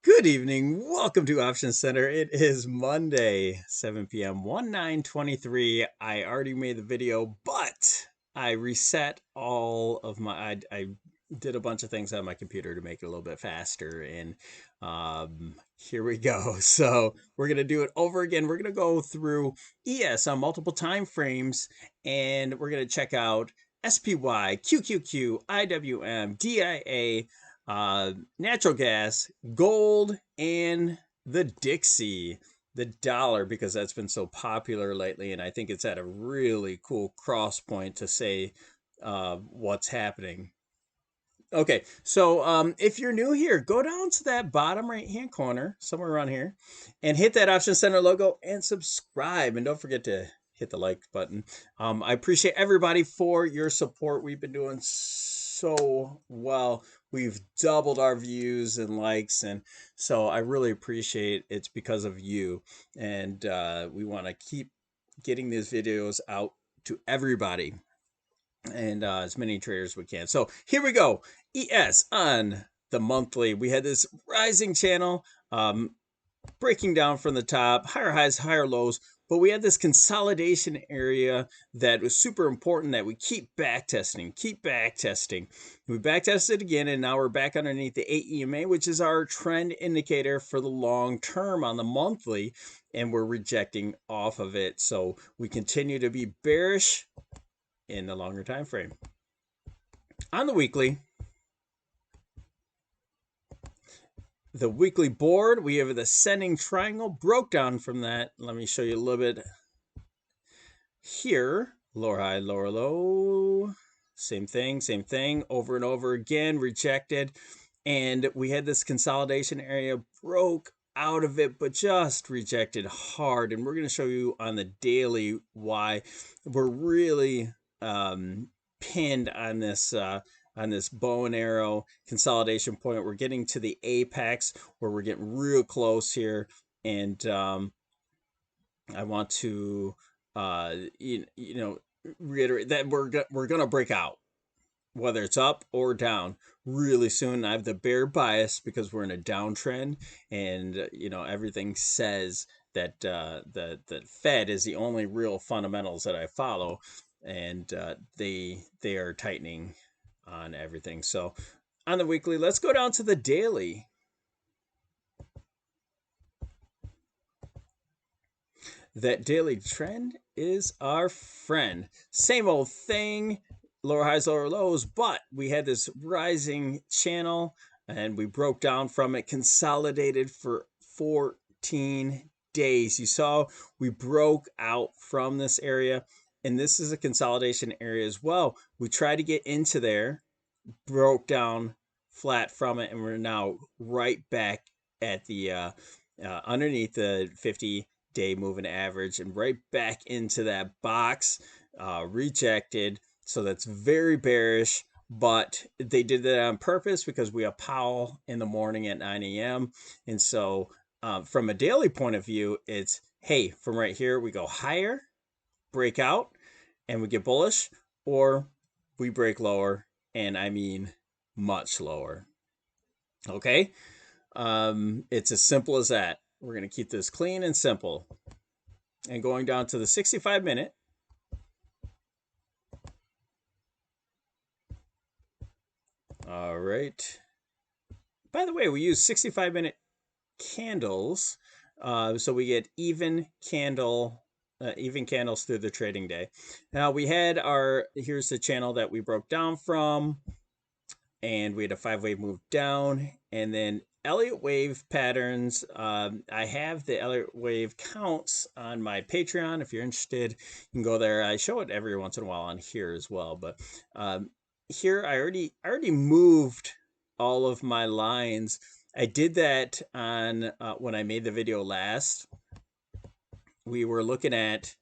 Good evening. Welcome to Option Center. It is Monday, 7 p.m. 1923. I already made the video, but I reset all of I did a bunch of things on my computer to make it a little bit faster. And here we go. So we're going to do it over again. We're going to go through ES on multiple time frames, and we're going to check out SPY, QQQ, IWM, DIA, natural gas, gold, and the Dixie, the dollar, because that's been so popular lately. And I think it's at a really cool cross point to say what's happening. Okay, so if you're new here, go down to that bottom right hand corner, somewhere around here, and hit that Option Center logo and subscribe. And don't forget to hit the like button. I appreciate everybody for your support. We've been doing so well. We've doubled our views and likes, and so I really appreciate it's because of you. And we want to keep getting these videos out to everybody and as many traders as we can. So here we go. ES on the monthly. We had this rising channel, breaking down from the top, higher highs, higher lows, but we had this consolidation area that was super important that we keep back testing. We back tested again, and now we're back underneath the AEMA, which is our trend indicator for the long term on the monthly, and we're rejecting off of it. So we continue to be bearish in the longer time frame. On the weekly, the weekly board, we have the ascending triangle, broke down from that. Let me show you a little bit here. Lower high, lower low, same thing, over and over again, rejected. And we had this consolidation area, broke out of it, but just rejected hard. And we're going to show you on the daily why we're really pinned on this bow and arrow consolidation point. We're getting to the apex where we're getting real close here, and I want to reiterate that we're gonna break out, whether it's up or down, really soon. I have the bear bias because we're in a downtrend, and everything says that the Fed is the only real fundamentals that I follow, and they are tightening on everything. So on the weekly, let's go down to the daily. That daily trend is our friend. Same old thing, lower highs, lower lows, but we had this rising channel and we broke down from it, consolidated for 14 days. You saw we broke out from this area, and this is a consolidation area as well. We tried to get into there, broke down flat from it, and we're now right back at the underneath the 50-day moving average and right back into that box, rejected. So that's very bearish, but they did that on purpose because we have Powell in the morning at 9 a.m. And so from a daily point of view, it's, hey, from right here, we go higher, break out, and we get bullish, or we break lower, and I mean much lower. Okay? It's as simple as that. We're going to keep this clean and simple. And going down to the 65-minute. All right. By the way, we use 65-minute candles, so we get even candles through the trading day. Now we had here's the channel that we broke down from, and we had a 5-wave move down, and then Elliott wave patterns. I have the Elliott wave counts on my Patreon. If you're interested, you can go there. I show it every once in a while on here as well, but here I already moved all of my lines. I did that on when I made the video last. We were looking at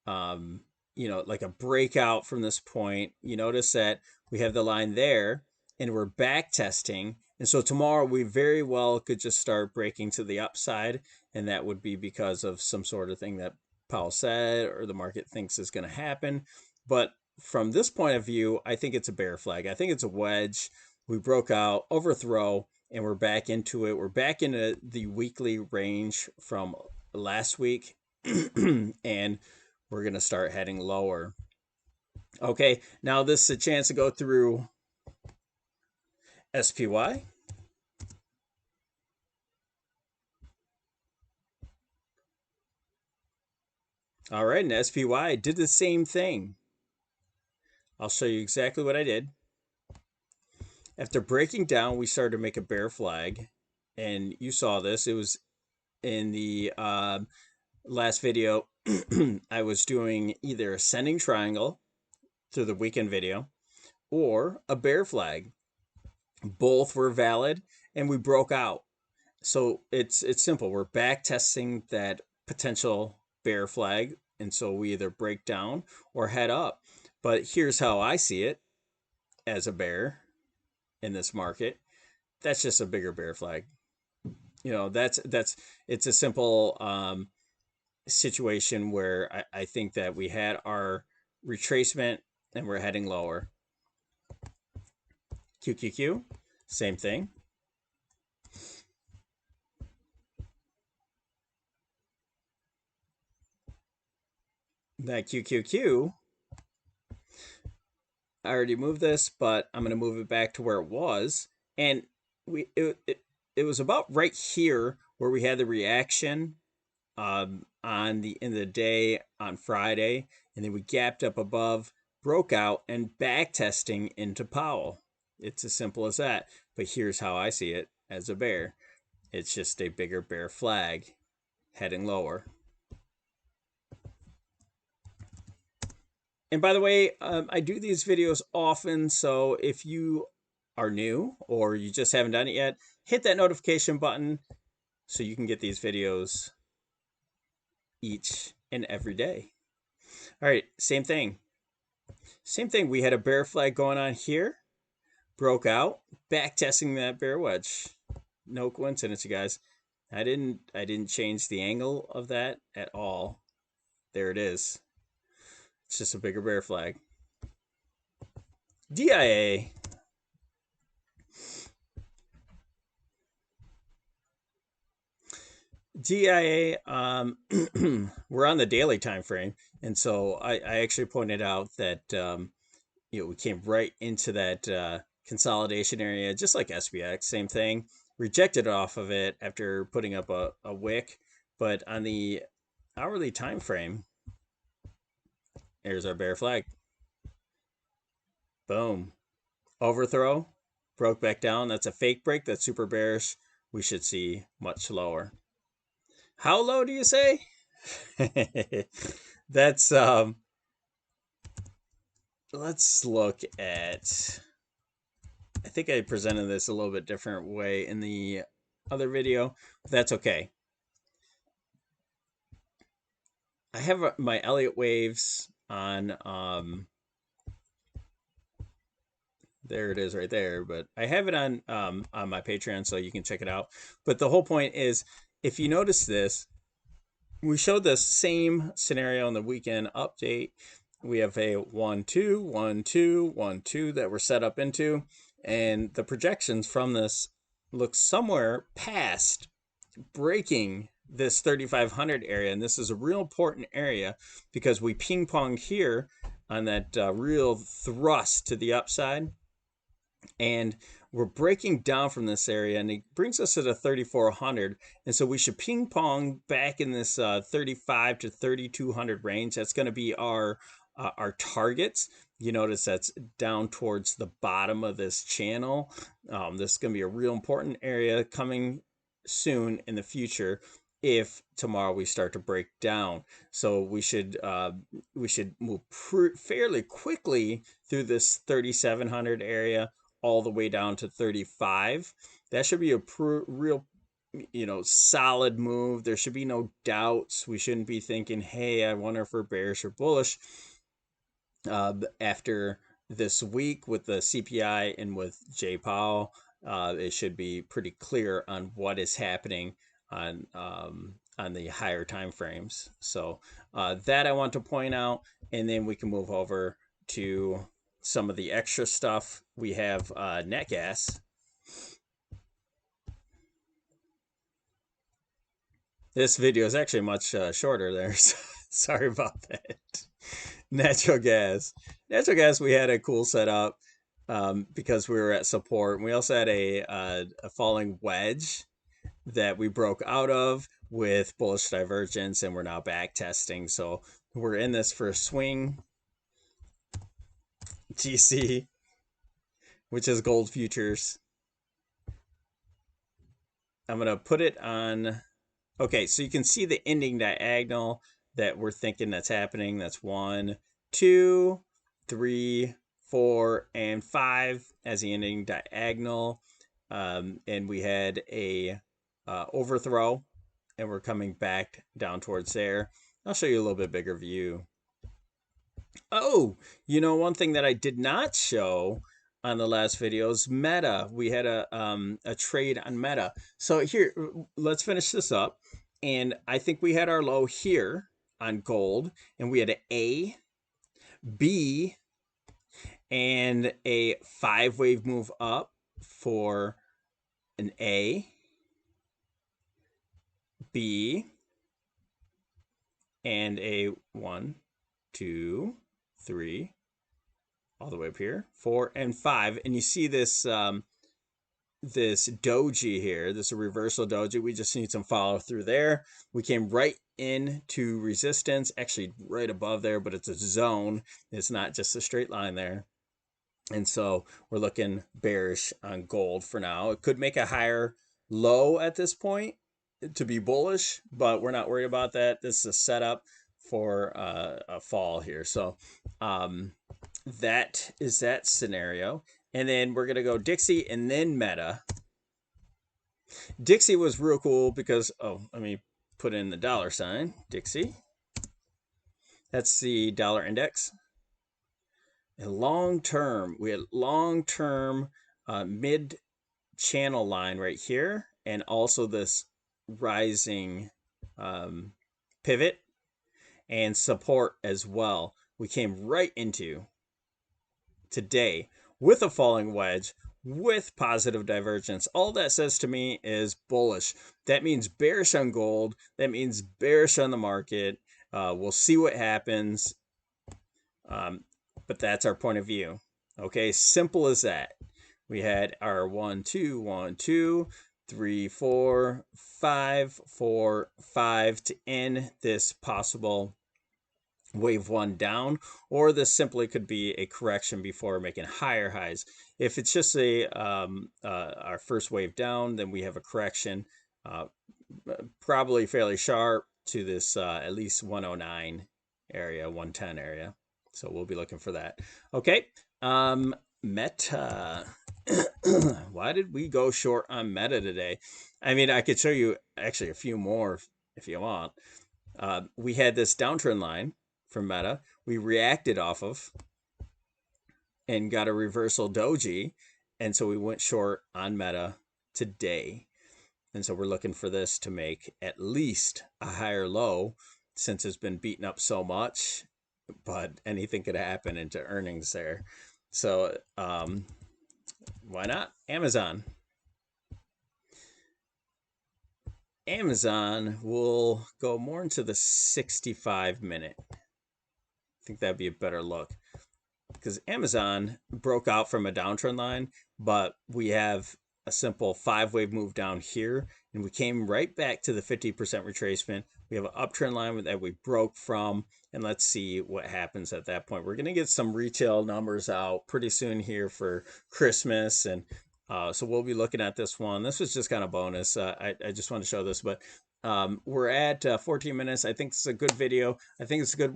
like a breakout from this point. You notice that we have the line there, and we're back testing. And so tomorrow we very well could just start breaking to the upside, and that would be because of some sort of thing that Powell said or the market thinks is going to happen. But from this point of view, I think it's a bear flag. I think it's a wedge. We broke out, overthrow, and we're back into it. We're back into the weekly range from last week, and we're going to start heading lower. Okay, now this is a chance to go through SPY. All right, and SPY did the same thing. I'll show you exactly what I did. After breaking down, we started to make a bear flag, and you saw this. It was in the last video. I was doing either ascending triangle through the weekend video or a bear flag. Both were valid, and we broke out. So it's simple. We're back testing that potential bear flag, and so we either break down or head up. But here's how I see it as a bear in this market. That's just a bigger bear flag. You know, it's a simple situation where I think that we had our retracement and we're heading lower. QQQ, same thing. That QQQ, I already moved this, but I'm going to move it back to where it was. And it was about right here where we had the reaction on the end of the day on Friday, and then we gapped up above, broke out, and back testing into Powell. It's as simple as that. But here's how I see it as a bear. It's just a bigger bear flag heading lower. And by the way, I do these videos often, so if you are new or you just haven't done it yet, hit that notification button so you can get these videos each and every day. All right, same thing. Same thing. We had a bear flag going on here, broke out, back testing that bear wedge. No coincidence, you guys. I didn't change the angle of that at all. There it is. It's just a bigger bear flag. DIA. DIA, we're on the daily time frame, and so I actually pointed out that we came right into that consolidation area, just like SPX, same thing. Rejected off of it after putting up a wick, but on the hourly time frame, here's our bear flag. Boom. Overthrow, broke back down. That's a fake break. That's super bearish. We should see much lower. How low do you say? That's let's look at, I think I presented this a little bit different way in the other video, but that's okay. I have my Elliott waves on there it is right there, but I have it on my Patreon, so you can check it out. But the whole point is, if you notice this, we showed the same scenario in the weekend update. We have a 1 2 1 2 1 2 that we're set up into, and the projections from this look somewhere past breaking this 3500 area, and this is a real important area because we ping ponged here on that real thrust to the upside, and we're breaking down from this area, and it brings us to the 3400, and so we should ping pong back in this 35 to 3200 range. That's going to be our targets. You notice that's down towards the bottom of this channel. This is going to be a real important area coming soon in the future if tomorrow we start to break down. So we should move fairly quickly through this 3700 area all the way down to 35. That should be a real solid move. There should be no doubts. We shouldn't be thinking, hey, I wonder if we're bearish or bullish. After this week with the CPI and with Jay Powell, it should be pretty clear on what is happening on the higher time frames. So that I want to point out, and then we can move over to some of the extra stuff. We have net gas. This video is actually much shorter there. So sorry about that. Natural gas. Natural gas, we had a cool setup because we were at support. We also had a falling wedge that we broke out of with bullish divergence, and we're now back testing. So we're in this for a swing. GC, which is gold futures. I'm going to put it on. Okay, so you can see the ending diagonal that we're thinking that's happening. That's 1, 2, 3, 4, and 5 as the ending diagonal. And we had a overthrow, and we're coming back down towards there. I'll show you a little bit bigger view. Oh, you know, one thing that I did not show on the last video is Meta. We had a trade on Meta. So here, let's finish this up. And I think we had our low here on gold, and we had an A, B, and a 5-wave move up for an A, B, and a 1, 2, 3, all the way up here, 4 and 5. And you see this this doji here, this is a reversal doji. We just need some follow through there. We came right into resistance, actually right above there, but it's a zone. It's not just a straight line there. And so we're looking bearish on gold for now. It could make a higher low at this point to be bullish, but we're not worried about that. This is a setup for a fall here. So that is that scenario. And then we're going to go Dixie and then Meta. Dixie was real cool because, oh, let me put in the dollar sign, Dixie. That's the dollar index. And long term, we had long term mid channel line right here, and also this rising pivot and support as well. We came right into today with a falling wedge, with positive divergence. All that says to me is bullish. That means bearish on gold. That means bearish on the market. We'll see what happens. But that's our point of view. Okay, simple as that. We had our 1, 2, 1, 2, 3, 4, 5, 4, 5 to end this possible wave 1 down, or this simply could be a correction before making higher highs. If it's just our first wave down, then we have a correction, probably fairly sharp to this at least 109 area, 110 area. So we'll be looking for that. Okay, Meta. Why did we go short on Meta today? I mean, I could show you actually a few more if you want. We had this downtrend line from Meta. We reacted off of and got a reversal doji. And so we went short on Meta today. And so we're looking for this to make at least a higher low since it's been beaten up so much. But anything could happen into earnings there. So why not? Amazon. Amazon will go more into the 65-minute. I think that'd be a better look, because Amazon broke out from a downtrend line, but we have a simple 5-wave move down here, and we came right back to the 50% retracement. We have an uptrend line that we broke from, and let's see what happens at that point. We're going to get some retail numbers out pretty soon here for Christmas, and so we'll be looking at this one. This was just kind of bonus. I just want to show this, but we're at 14 minutes. I think it's a good video. I think it's a good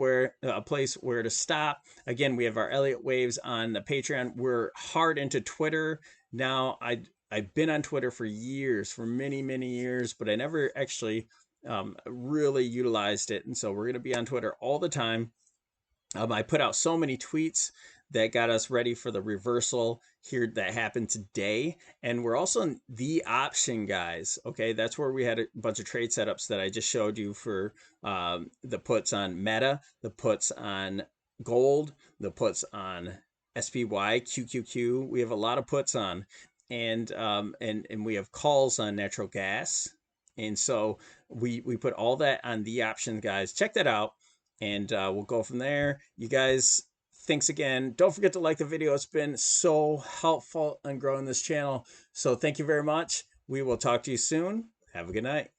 place where to stop. Again, we have our Elliott waves on the Patreon. We're hard into Twitter now. I've been on Twitter for years, for many years, but I never actually really utilized it. And so we're going to be on Twitter all the time. I put out so many tweets that got us ready for the reversal here that happened today. And we're also in the option guys. Okay, that's where we had a bunch of trade setups that I just showed you for the puts on Meta, the puts on gold, the puts on SPY, QQQ. We have a lot of puts on, and we have calls on natural gas And so we put all that on the options, guys. Check that out, and we'll go from there. You guys, thanks again. Don't forget to like the video. It's been so helpful in growing this channel. So thank you very much. We will talk to you soon. Have a good night.